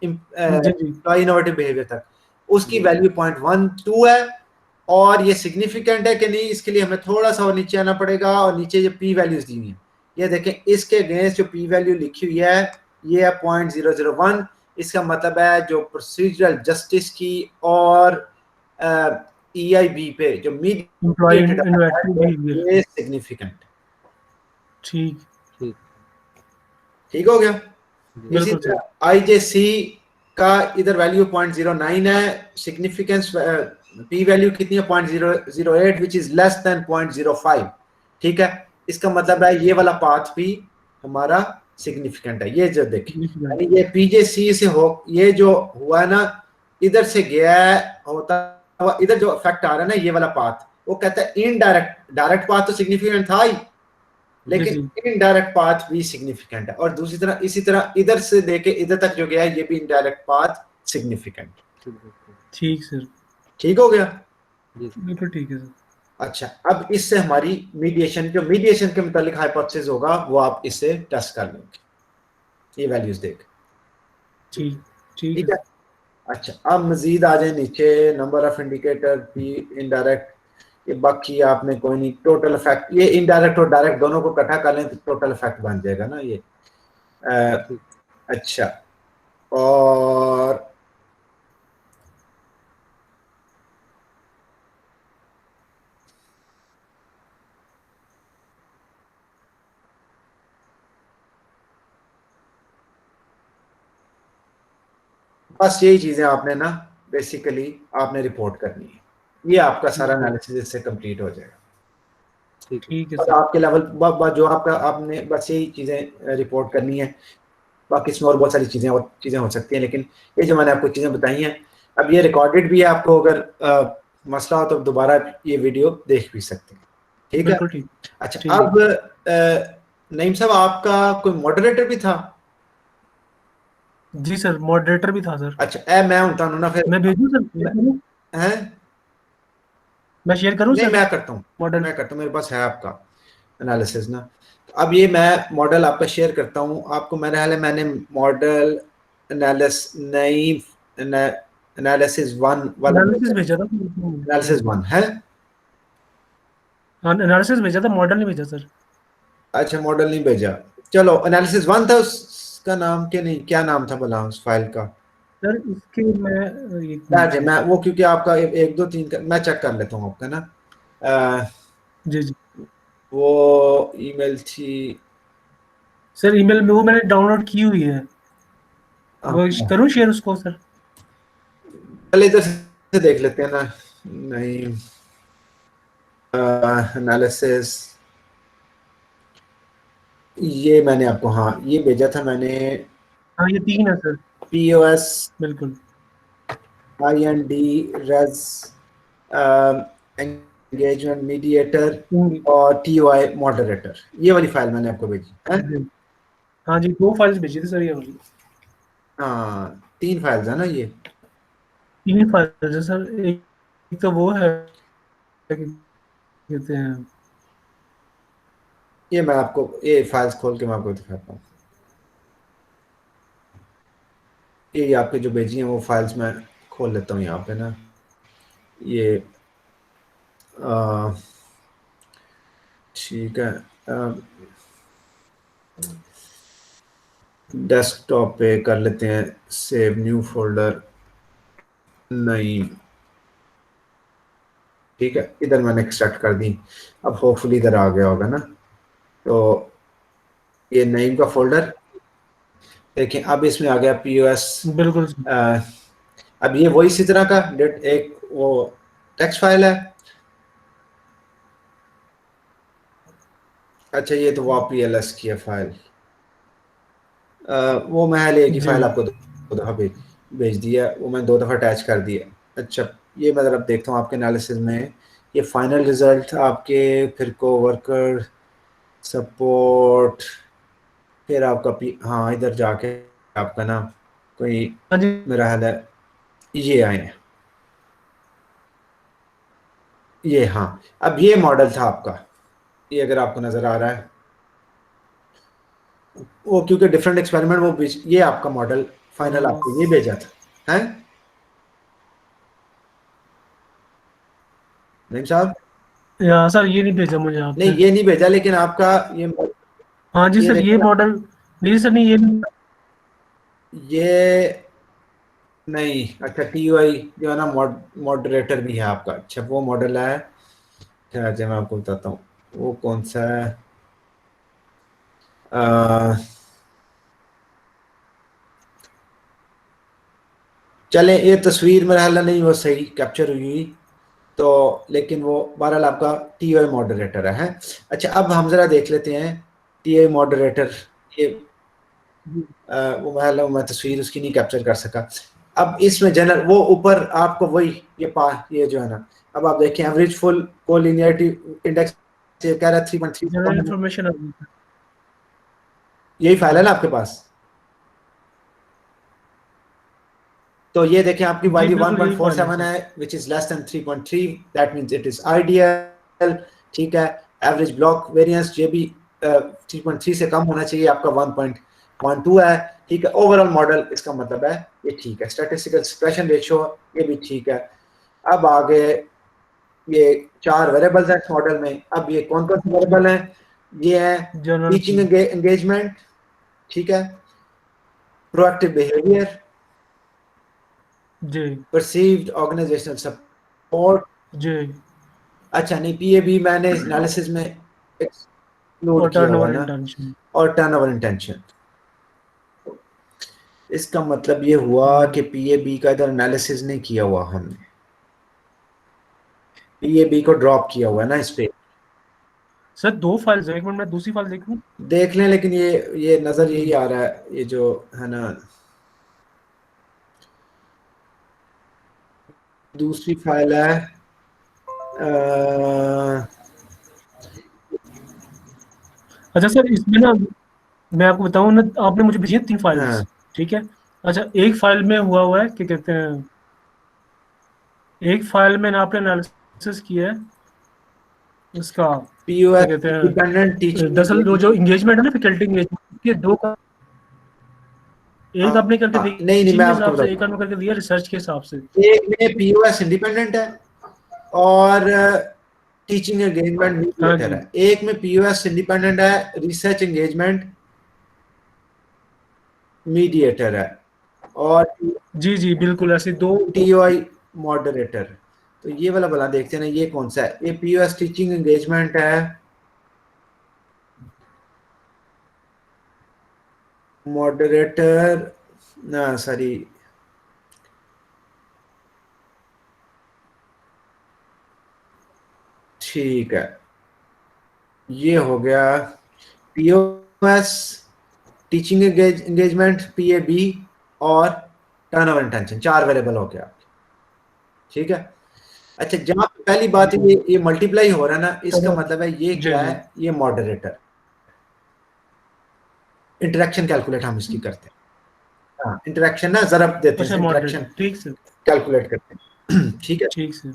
इनोवेटिव बिहेवियर तक, उसकी वैल्यू 0.12 है। और ये सिग्निफिकेंट है कि नहीं, इसके लिए हमें थोड़ा सा और नीचे आना पड़ेगा, और नीचे जो पी वैल्यूज दी हुई है ये देखें, इसके अगेंस्ट जो पी वैल्यू लिखी हुई है ये है 0.001। इसका मतलब है जो प्रोसीजरल जस्टिस की और ईआईबी पे जो ये सिग्निफिकेंट। ठीक हो गया। इसी तरह आईजेसी का इधर वैल्यू 0.09 है, सिग्निफिकेंस पी वैल्यू कितनी है 0.008 विच इज लेस देन 0.05। ठीक है, इसका मतलब है ये वाला पाथ भी हमारा सिग्निफिकेंट है। ये जो देखिए, यानी ये पीजेसी से हो, ये जो हुआ है ना, इधर से गया होता हुआ इधर जो इफेक्ट आ रहा है ना, ये वाला पाथ, वो कहता है इनडायरेक्ट। डायरेक्ट पाथ तो सिग्निफिकेंट था ही, लेकिन इनडायरेक्ट पाथ भी सिग्निफिकेंट है। और दूसरी तरह इसी तरह इधर से लेके इधर तक जो गया है ये भी इनडायरेक्ट पाथ सिग्निफिकेंट। ठीक सर, ठीक हो गया, बिल्कुल ठीक है सर। अच्छा, अब इससे हमारी मीडिएशन, जो मीडिएशन के मुतालिक हाइपोथेसिस होगा वो आप इससे टेस्ट कर लेंगे, ये वैल्यूज देख। ठीक है। अच्छा, अब मजीद आ जाए नीचे, नंबर ऑफ इंडिकेटर भी इनडायरेक्ट, ये बाकी आपने कोई नहीं, टोटल इफेक्ट, ये इनडायरेक्ट और डायरेक्ट दोनों को इकट्ठा कर लें तो टोटल इफेक्ट बन जाएगा ना ये। अच्छा, और बस यही चीजें आपने ना बेसिकली आपने रिपोर्ट करनी है, ये आपका सारा एनालिसिस इससे कंप्लीट हो जाएगा। ठीक है सर, आपके लेवल जो आपका आपने बस यही चीजें रिपोर्ट करनी है, बाकी इसमें और बहुत सारी चीजें और चीजें हो सकती हैं, लेकिन ये जो मैंने आपको चीजें बताई हैं, अब ये रिकॉर्डेड भी है, आपको अगर मसला हो तो दोबारा ये वीडियो देख भी सकते हैं। ठीक है। अच्छा, अब नईम साहब आपका कोई मॉडरेटर भी था? जी सर, मॉडरेटर भी था सर। अच्छा, मैं हूं ना, फिर मैं भेजूं सर? हैं, मैं शेयर करूं सर? मैं करता हूं, मैं करता हूं, मेरे पास है आपका एनालिसिस ना, अब ये मैं मॉडल आपका शेयर करता हूँ आपको। मेरे ख्याल है मैंने मॉडल एनालिसिस वन वाला एनालिसिस भेजा था। एनालिसिस वन है। हाँ एनालिसिस भेजा था, मॉडल नहीं भेजा सर। अच्छा मॉडल नहीं भेजा, चलो एनालिसिस वन था उसका नाम, क्या नहीं क्या नाम था भला उस फाइल का? सर इसके मैं एक मैं मिनट सर। मैं वो क्योंकि आपका एक दो तीन का मैं चेक कर लेता हूँ आपका ना। जी जी वो ईमेल थी सर, ईमेल में वो मैंने डाउनलोड की हुई है, वो करूँ शेयर उसको सर? पहले इधर से देख लेते हैं ना। नहीं एनालिसिस ये मैंने आपको, हाँ ये भेजा था मैंने। हाँ ये 3 है सर। POS बिल्कुल। IND रेज एंगेजमेंट मीडिएटर हम्म, और TOI मॉडरेटर, ये वाली फाइल मैंने आपको भेजी है। जी। हाँ जी 2 फाइल्स भेजी थी सर ये वाली। हाँ 3 फाइल्स है ना ये। 3 फाइल्स है सर। एक तो वो है, क्या कहते हैं। ये मैं आपको ये फाइल्स खोल के मैं आपको दिखाता हूँ। ये आपके जो भेजी हैं वो फाइल्स मैं खोल लेता हूँ यहाँ पे ना। ये ठीक है, डेस्कटॉप पे कर लेते हैं सेव न्यू फोल्डर। नहीं ठीक है, इधर मैंने एक्सट्रैक्ट कर दी। अब होपफुली इधर आ गया होगा ना। तो ये नईम का फोल्डर देखिए, अब इसमें आ गया POS। बिल्कुल सर। अब ये वही इसी तरह का डेट एक वो टेक्स्ट फाइल है। अच्छा ये तो वापी LS की है फाइल। वो मैं ले की जी फाइल आपको दो दफ़ा भेज दिया, वो मैं 2 दफ़ा अटैच कर दिया। अच्छा ये मैं ज़रा देखता हूँ आपके एनालिसिस में ये फाइनल रिजल्ट आपके, फिर को वर्कर सपोर्ट, फिर आपका हाँ इधर जाके आपका ना कोई हाँ जी। मेरा हाल है ये आए हैं ये। हाँ अब ये मॉडल था आपका, ये अगर आपको नज़र आ रहा है वो क्योंकि डिफरेंट एक्सपेरिमेंट वो ये आपका मॉडल फाइनल हाँ आपको ये भेजा था है नहीं साहब? या सर ये नहीं भेजा मुझे नहीं आपने। ये नहीं भेजा, लेकिन आपका हाँ जी ये सर ये देखो ना, मॉडल, नहीं सर नहीं ये नहीं। ये नहीं। अच्छा TOI जो है ना मॉडरेटर भी है आपका। अच्छा वो मॉडल है, अच्छा मैं आपको बताता हूँ वो कौन सा है। अ, चले ये तस्वीर मेरा हाल नहीं वो सही कैप्चर हुई तो, लेकिन वो बहरहाल आपका TOI मॉडरेटर है। अच्छा अब हम जरा देख लेते हैं TOI मॉडरेटर। ये मैं तस्वीर उसकी नहीं कैप्चर कर सका। अब इसमें जनरल वो ऊपर आपको वही ये जो है ना, अब आप देखें एवरेज फुल कोलिनियरिटी इंडेक्स कह रहा है 3.3। जनरल इन्फॉर्मेशन आ गई। यही फाइल है ना आपके पास? तो ये देखें आपकी जी वैल्यू बिल्कुल यही फाइल है 1.47 सर। है which is less than 3.3, that means it is ideal. ठीक है, एवरेज ब्लॉक वेरिएंस ये भी 3.3 से कम होना चाहिए, आपका 1.12 है। ठीक है, ओवरऑल मॉडल इसका मतलब है ये ठीक है। स्टैटिस्टिकल सप्रेशन रेशियो ये भी ठीक है। अब आगे ये 4 वेरिएबल्स हैं इस मॉडल में। अब ये कौन कौन से वेरिएबल हैं? ये है जनरल टीचिंग एंगेजमेंट, ठीक है, प्रोएक्टिव बिहेवियर, जी परसीव्ड ऑर्गेनाइजेशनल सपोर्ट। जी। अच्छा नहीं PAB मैंने एनालिसिस में एक्सक्लूड और किया हुआ टर्नओवर ना, इंटेंशन। और टर्नओवर इंटेंशन। इसका मतलब ये हुआ कि PAB का इधर एनालिसिस नहीं किया हुआ हमने, PAB को ड्रॉप किया हुआ है ना इस पे। सर 2 फाइल्स है, एक मिनट मैं दूसरी फाइल देखूं। देख लें, लेकिन ये नजर यही आ रहा है, ये जो है ना दूसरी फाइल है। अ, अच्छा सर इसमें ना मैं आपको बताऊं ना, आपने मुझे भेजी है 3 फाइल्स। हाँ ठीक है। अच्छा एक फाइल में हुआ है क्या कहते हैं, एक फाइल में ना आपने एनालिसिस किया है इसका क्या पीओएस कहते हैं, इंडिपेंडेंट टीचिंग दरअसल वो जो एंगेजमेंट है ना, फैकल्टी एंगेजमेंट, ये दो का एक आपने करके नहीं नहीं, टीचिंग मैं के आपको हिसाब से, बताता एक आपने करके दिया रिसर्च के हिसाब से। हूँ। एक में पीओएस इंडिपेंडेंट है और टीचिंग एंगेजमेंट हाँ मीडिएटर जी, है। एक में पीओएस इंडिपेंडेंट है, रिसर्च एंगेजमेंट मीडिएटर है, और जी जी बिल्कुल ऐसे दो। TOI moderator. तो ये वाला भला देखते हैं ना, ये कौन सा है? ये पीओएस टीचिंग एंगेजमेंट है, मॉडरेटर ना सॉरी, ठीक है, ये हो गया पीओएस टीचिंग एंगेजमेंट, पीएबी और टर्नओवर इंटेंशन, 4 वेरिएबल हो गया। ठीक है। अच्छा, जहां पे पहली बात ये मल्टीप्लाई हो रहा है ना, इसका मतलब है ये जी क्या जी है? ये मॉडरेटर इंटरेक्शन कैलकुलेट हम इसकी करते हैं। हाँ, इंटरेक्शन ना जरा देते अच्छा हैं, इंटरेक्शन मॉडरेटर, ठीक सर, कैलकुलेट करते हैं। ठीक है। ठीक सर।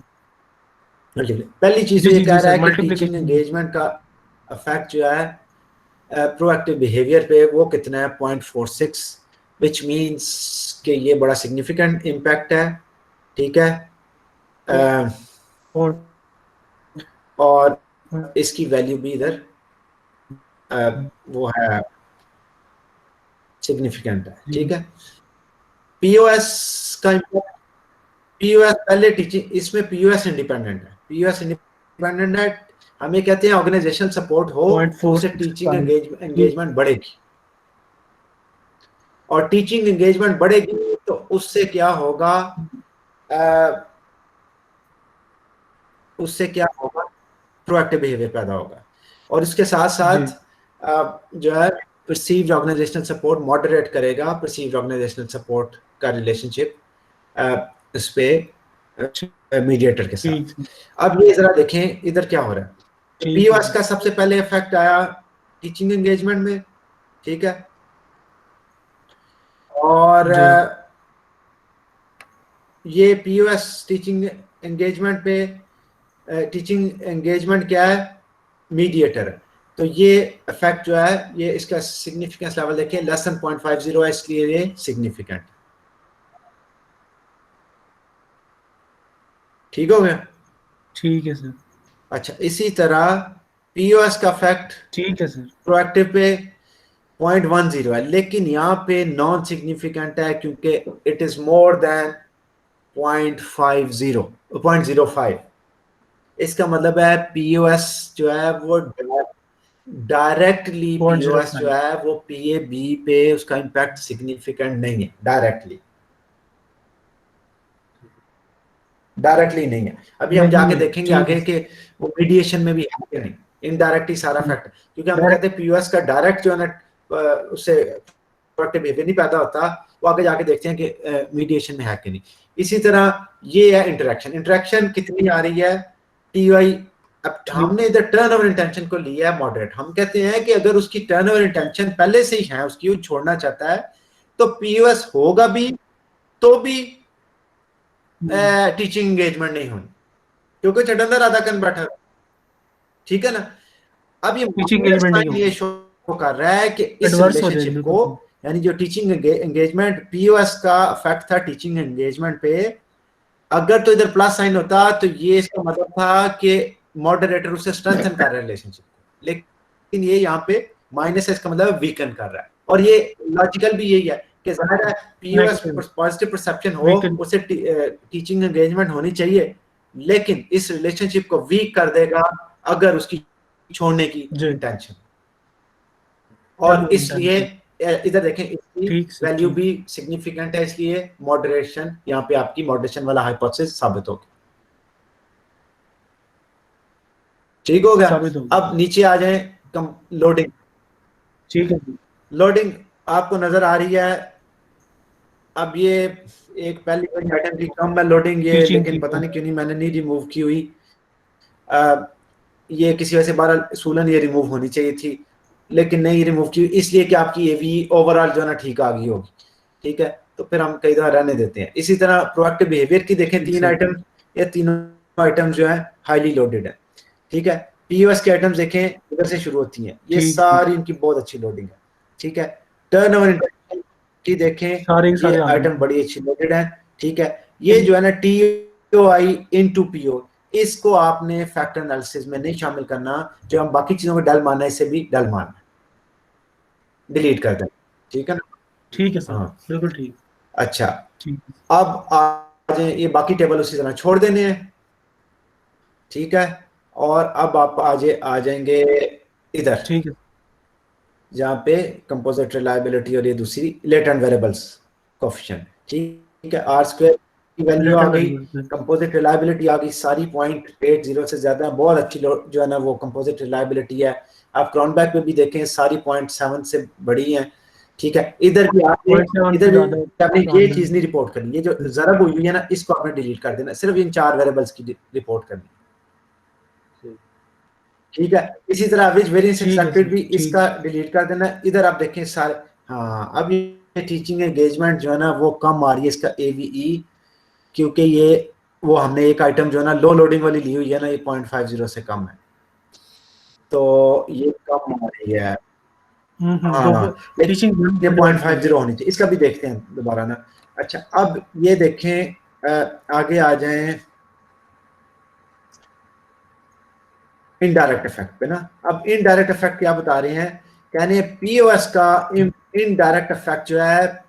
पहली चीज तो जी ये जी कह जी रहा सर, है कि टीचिंग मल्टीप्लिकेशन। एंगेजमेंट का इफेक्ट जो है प्रोएक्टिव बिहेवियर पे, वो कितना है? 0.46, विच मीन्स कि ये बड़ा सिग्निफिकेंट इम्पैक्ट है। ठीक है। और और इसकी वैल्यू भी इधर वो है, सिग्निफिकेंट है। ठीक है। पीओएस का इम्पैक्ट, पीओएस पहले टीचिंग, इसमें पीओएस इंडिपेंडेंट है, पीओएस इंडिपेंडेंट है। हम ये कहते हैं ऑर्गेनाइजेशनल सपोर्ट हो पॉइंट तो फोर उससे सिक्स टीचिंग फाइव। एंगेजमेंट बढ़ेगी, और टीचिंग एंगेजमेंट बढ़ेगी तो उससे क्या होगा? अ, उससे क्या होगा? प्रोएक्टिव बिहेवियर पैदा होगा। और इसके साथ जी साथ जो है परसीव्ड ऑर्गेनाइजेशनल सपोर्ट मॉडरेट करेगा परसीव्ड ऑर्गेनाइजेशनल सपोर्ट का रिलेशनशिप इस पे मीडिएटर के ठीक साथ। अब ये जरा देखें इधर क्या हो रहा है। ठीक है पीओएस का सबसे पहले इफेक्ट आया टीचिंग एंगेजमेंट में। ठीक है। और जी ये पीओएस टीचिंग एंगेजमेंट पे, टीचिंग एंगेजमेंट क्या है? मीडिएटर है। तो ये इफेक्ट जो है, ये इसका सिग्निफिकेंस लेवल देखिए, लेस देन 0.50 है, इसलिए ये सिग्निफिकेंट। ठीक हो गया। ठीक है सर, अच्छा, इसी तरह पीओएस का इफेक्ट ठीक है सर। प्रोएक्टिव पे 0.10 है, लेकिन यहाँ पे नॉन सिग्निफिकेंट है क्योंकि इट इज मोर देन 0.05। इसका मतलब है पीओएस जो है वो डायरेक्टली, पॉइंट जीरो पीओएस जो फाइव है वो पीएबी पे उसका इम्पैक्ट सिग्निफिकेंट नहीं है, डायरेक्टली, डायरेक्टली नहीं है। अभी हम नहीं जाके है, देखेंगे ठीक है आगे कि वो मीडिएशन में भी है कि नहीं, इनडायरेक्टली सारा फैक्ट, क्योंकि हम डायरेक्ट। कहते हैं पीओएस का डायरेक्ट जो है ना उससे प्रोडक्टिव बिहेवियर नहीं पैदा होता, वो आगे जाके देखते हैं कि मीडिएशन में है कि नहीं। इसी तरह ये है इंटरेक्शन, इंटरेक्शन कितनी आ रही है? टीवाई। अब हमने इधर टर्न ओवर इंटेंशन को लिया है मॉडरेट। हम कहते हैं कि अगर उसकी टर्न ओवर इंटेंशन पहले से ही है, उसकी वो छोड़ना चाहता है, तो पीओएस होगा भी तो भी टीचिंग एंगेजमेंट नहीं होनी, क्योंकि चटंदर आधा कन बैठा है। ठीक है ना। अब ये टीचिंग माइनस एंगेजमेंट नहीं साइन ये होगा, शो कर रहा है कि इस एडवर्स हो जाएगी रिलेशनशिप को, बिल्कुल। यानी जो टीचिंग एंगेजमेंट पीओएस का इफेक्ट था टीचिंग एंगेजमेंट पे, अगर तो इधर प्लस साइन होता तो ये इसका मतलब था कि मॉडरेटर उससे स्ट्रेंथन कर रहा है रिलेशनशिप को, लेकिन ये यहाँ पे माइनस है, इसका मतलब वीकन कर रहा है। और ये लॉजिकल भी यही है कि जाहिर है पीओएस नेगेटिव पॉजिटिव परसेप्शन हो, वीकेंड। उसे टीचिंग एंगेजमेंट होनी चाहिए, लेकिन इस रिलेशनशिप को वीक कर देगा अगर उसकी छोड़ने की जी इंटेंशन। टर्न और ओवर इसलिए इंटेंशन। इधर देखें, इसकी ठीक सर, वैल्यू ठीक भी सिग्निफिकेंट है, इसलिए मॉडरेशन यहाँ पे आपकी मॉडरेशन वाला हाइपोथेसिस साबित होगी। ठीक हो गया। साबित होगा। अब नीचे आ जाए, कम लोडिंग। ठीक है जी। लोडिंग आपको नजर आ रही है। अब ये एक पहली वाली आइटम की कम है लोडिंग ये, टीचिंग लेकिन की पता को। नहीं क्यों नहीं मैंने नहीं रिमूव की हुई। ये किसी वजह से 12 सूलन ये रिमूव होनी चाहिए थी, लेकिन नहीं रिमूव की, इसलिए कि आपकी एवी ओवरऑल जो है ना ठीक आ गई होगी। ठीक है। तो फिर हम कई दफा रहने देते हैं। इसी तरह प्रोएक्टिव बिहेवियर की देखें, ठीक 3 सर। आइटम, ये तीनों आइटम जो है हाईली लोडेड है। ठीक है। पीओएस के आइटम्स देखें इधर से शुरू होती हैं, ये सारी इनकी बहुत अच्छी लोडिंग है, ठीक है। टर्नओवर इंटेंशन की देखें, ये आइटम बड़ी अच्छी लोडेड है, ठीक है। ये जो है ना टीओआई इनटू पीओ, इसको आपने फैक्टर एनालिसिस में नहीं शामिल करना, जो हम बाकी चीजों को डल मानना है, इसे भी डल मानना, डिलीट कर दें, ठीक है ना। ठीक है सर, बिल्कुल ठीक। अच्छा, अब आज ये बाकी टेबल उसी तरह छोड़ देने हैं, ठीक है। और अब आप आ जाएंगे इधर, ठीक है, जहाँ पे कंपोजिट रिलायबिलिटी और ये दूसरी लेटेंट वेरिएबल्स कोएफिशिएंट, ठीक है। आर स्क्वायर की वैल्यू आ गई, कंपोजिट रिलायबिलिटी आ गई, सारी 0.80 से ज्यादा, बहुत अच्छी जो है ना वो कंपोजिट रिलायबिलिटी है। आप क्रॉनबैक पे भी देखें, सारी 0.7 से बड़ी हैं, ठीक है। इधर भी आपने ये चीज नहीं रिपोर्ट करनी, ये जो ज़रब हुई है ना, इसको आपने डिलीट कर देना, सिर्फ इन 4 वेरिएबल्स की रिपोर्ट करनी, ठीक है। इसी तरह एवरेज वेरिएंस एक्सपेक्टेड भी इसका डिलीट कर देना। इधर आप देखें सारे, हाँ, अब ये टीचिंग एंगेजमेंट जो है ना वो कम आ रही है इसका एवीई, क्योंकि ये वो हमने एक आइटम जो है ना लो लोडिंग वाली ली हुई है ना, ये 0.50 से कम है, तो ये कम आ रही है। हाँ, लेकिन ये 0.50 होनी चाहिए, इसका भी देखते हैं दोबारा ना। अच्छा, अब ये देखें, आगे आ जाएं इनडायरेक्ट इफेक्ट पे ना। अब इनडायरेक्ट इफेक्ट क्या बता रहे हैं, कहने पीओएस का इनडायरेक्ट इफेक्ट जो है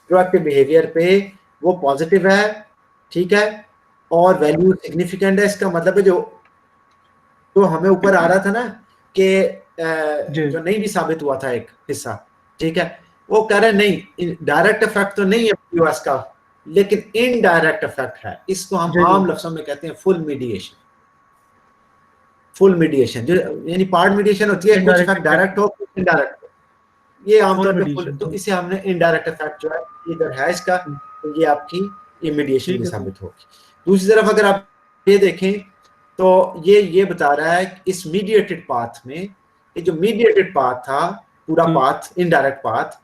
प्रोएक्टिव बिहेवियर पे, वो पॉजिटिव है, ठीक है, और वैल्यू सिग्निफिकेंट है। इसका मतलब है जो तो हमें ऊपर आ रहा था ना कि जो नहीं भी साबित हुआ था एक हिस्सा, ठीक है, वो कह रहे नहीं डायरेक्ट इफेक्ट तो नहीं है पीओएस का, लेकिन इनडायरेक्ट इफेक्ट है। इसको हम आम लफ्जों में कहते हैं फुल मीडिएशन। फुल मीडिएशन जो यानी पार्ट मीडिएशन होती है, कुछ इफेक्ट डायरेक्ट हो कुछ इनडायरेक्ट हो, ये आमतौर पे फुल, तो इसे हमने इनडायरेक्ट इफेक्ट जो है इधर है इसका, तो ये आपकी इमीडिएशन भी साबित होगी। दूसरी तरफ अगर आप ये देखें तो ये बता रहा है कि इस मीडिएटेड पाथ में, ये जो मीडिएटेड पाथ था पूरा पाथ, इनडायरेक्ट पाथ,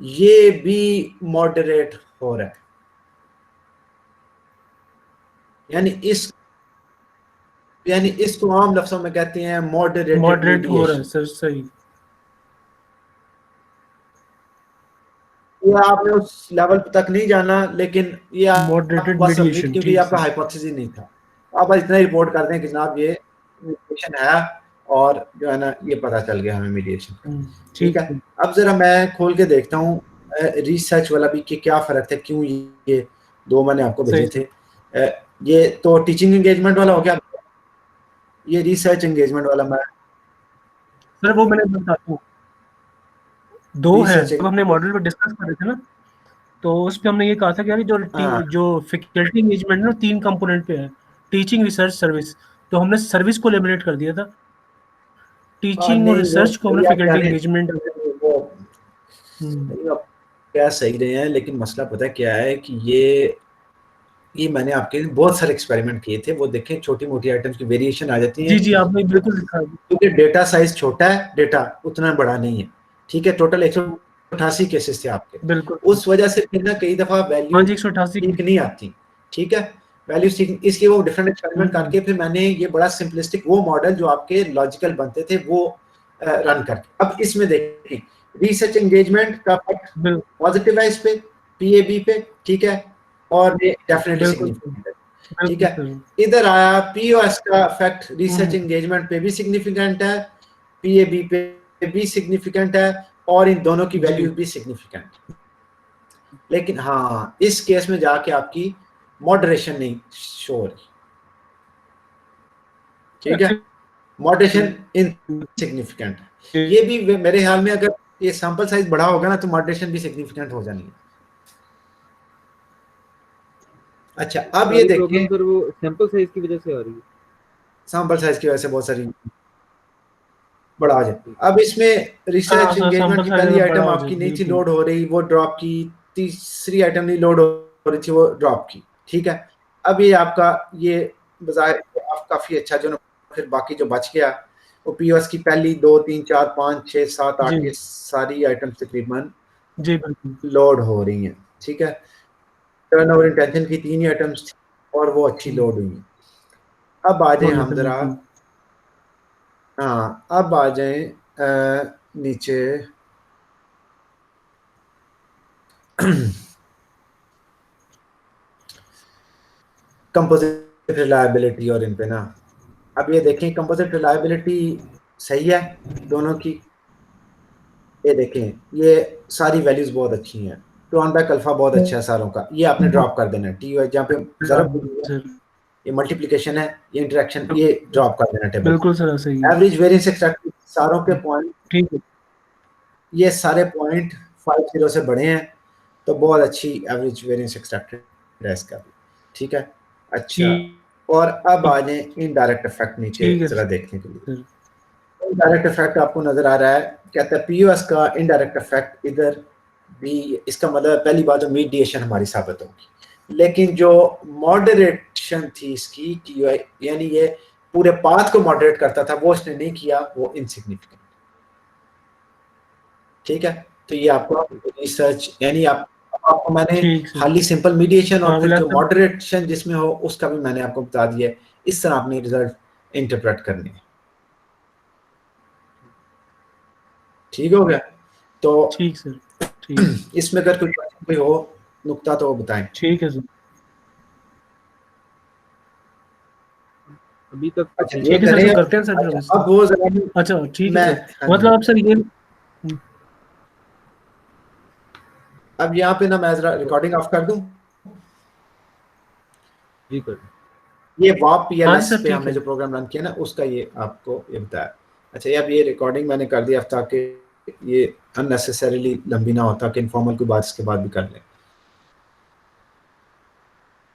ये भी मॉडरेट हो रहा है, यानी इसको आम लफ्जों में कहते हैं मॉडरेट हो रहा है सर, सही। ये आपने उस लेवल तक नहीं जाना, लेकिन ये मॉडरेटेड मीडिएशन, क्योंकि आपका हाइपोथेसिस नहीं था, आप इतना ही रिपोर्ट कर दें कि जनाब ये मीडिएशन है, और जो है ना ये पता चल गया हमें मीडिएशन, ठीक है। अब जरा मैं खोल के देखता हूँ रिसर्च वाला भी कि क्या फर्क है, क्यों ये दो मैंने आपको भेजे थे। ये तो टीचिंग एंगेजमेंट वाला हो गया, ये रिसर्च एंगेजमेंट वाला मैं सर वो मैंने बताता हूँ, दो है, जब हमने मॉडल पे डिस्कस कर रहे थे ना, तो उस पे हमने ये कहा था कि यार जो फैकल्टी एंगेजमेंट ना 3 कंपोनेंट पे है, टीचिंग, रिसर्च, सर्विस, तो हमने सर्विस को एलिमिनेट कर दिया था, टीचिंग और रिसर्च को हमने फैकल्टी एंगेजमेंट। क्या सही रहे हैं, लेकिन मसला पता है क्या है कि ये मैंने आपके बहुत सारे एक्सपेरिमेंट किए थे, वो देखें छोटी मोटी आइटम्स की वेरिएशन आ जाती है। जी आपने बिल्कुल दिखा, क्योंकि डेटा साइज छोटा है, डेटा उतना बड़ा नहीं है, ठीक है। टोटल 188 केसेस थे आपके, बिल्कुल, उस वजह से फिर ना कई दफा वैल्यू ठीक नहीं आती, ठीक है, वैल्यू ठीक। इसके वो डिफरेंट एक्सपेरिमेंट करके फिर मैंने ये बड़ा सिंपलिस्टिक वो मॉडल जो आपके लॉजिकल बनते थे वो रन करके, अब इसमें देखें रिसर्च एंगेजमेंट का पॉजिटिव है इस पे, पीएबी पे, ठीक है, और ये डेफिनेटली सिग्निफिकेंट है, ठीक है। इधर आया पीओएस का इफेक्ट रिसर्च एंगेजमेंट पे भी सिग्निफिकेंट है, पीएबी पे भी सिग्निफिकेंट है, और इन दोनों की वैल्यू भी सिग्निफिकेंट। लेकिन हाँ, इस केस में जाके आपकी मॉडरेशन नहीं शो हो रही, ठीक है, मॉडरेशन इनसिग्निफिकेंट है। ये भी मेरे ख्याल में अगर ये सैंपल साइज बड़ा होगा ना तो मॉडरेशन भी सिग्निफिकेंट हो जानी है। अच्छा, अब ये देखिए सर वो सैंपल साइज की वजह से आ रही है, सैंपल साइज की वजह से बहुत सारी बड़ा आ जाती है। अब इसमें रिसर्च एंगेजमेंट की पहली आइटम आपकी नहीं थी लोड हो रही, वो ड्रॉप की, तीसरी आइटम नहीं लोड हो रही थी, वो ड्रॉप की, ठीक है। अब ये आपका ये बाजार काफी अच्छा जो फिर बाकी जो बच गया वो पीओएस की पहली 2 3 4 5 6 7 8 ये सारी आइटम तकरीबन लोड हो रही हैं, ठीक है। टर्नओवर इंटेंशन की 3 ही आइटम्स थी और वो अच्छी लोड हुई हैं। अब आ जाए हम जरा, हाँ अब आ जाए नीचे कंपोजिट रिलायबिलिटी और इन पे ना। अब ये देखें कंपोजिट रिलायबिलिटी सही है दोनों की, ये देखें ये सारी वैल्यूज बहुत अच्छी हैं, टू ऑन बैक अल्फा बहुत अच्छा है सारों का, ये आपने ड्रॉप कर देना है टी जहाँ पे ज़रब ये मल्टीप्लिकेशन है, ये इंटरेक्शन, ये ड्रॉप कर देना टेबल। बिल्कुल सर सही है। एवरेज वेरिएंस एक्सट्रैक्ट सारों के पॉइंट ठीक है, ये सारे पॉइंट 50 से बड़े हैं, तो बहुत अच्छी एवरेज वेरिएंस एक्सट्रैक्टेड है इसका भी, ठीक है। अच्छा, और अब आ जाए इनडायरेक्ट इफेक्ट नीचे जरा देखने के लिए। इनडायरेक्ट इफेक्ट आपको नजर आ रहा है, कहता है पीयूएस का इनडायरेक्ट इफेक्ट इधर भी, इसका मतलब पहली बात तो मीडिएशन हमारी साबित होगी, लेकिन जो मॉडरेशन थी इसकी कि यानी ये पूरे पाथ को मॉडरेट करता था, वो इसने नहीं किया, वो इनसिग्निफिकेंट, ठीक है। तो ये आपको रिसर्च यानी आपको मैंने खाली सिंपल मीडिएशन और फिर जो मॉडरेशन जिसमें हो उसका भी मैंने आपको बता दिया, इस तरह आपने रिजल्ट इंटरप्रेट करने हैं, ठीक हो गया। तो ठीक सर, ठीक। इसमें अगर कोई हो नुक्ता तो वो बताएं। ठीक है सर, अभी तक अच्छा ये सर करते हैं सर। अब वो जरा, अच्छा ठीक है सर, मतलब अब सर ये अब यहाँ पे ना मैं जरा रिकॉर्डिंग ऑफ कर दूं। जी कर। ये वाप पीएलएस पे हमने जो प्रोग्राम रन किया ना उसका ये आपको ये बताया। अच्छा, ये अब ये रिकॉर्डिंग मैंने कर दिया ताकि ये अननेसेसरीली लंबी ना हो, ताकि इनफॉर्मल की बात इसके बाद भी कर लें।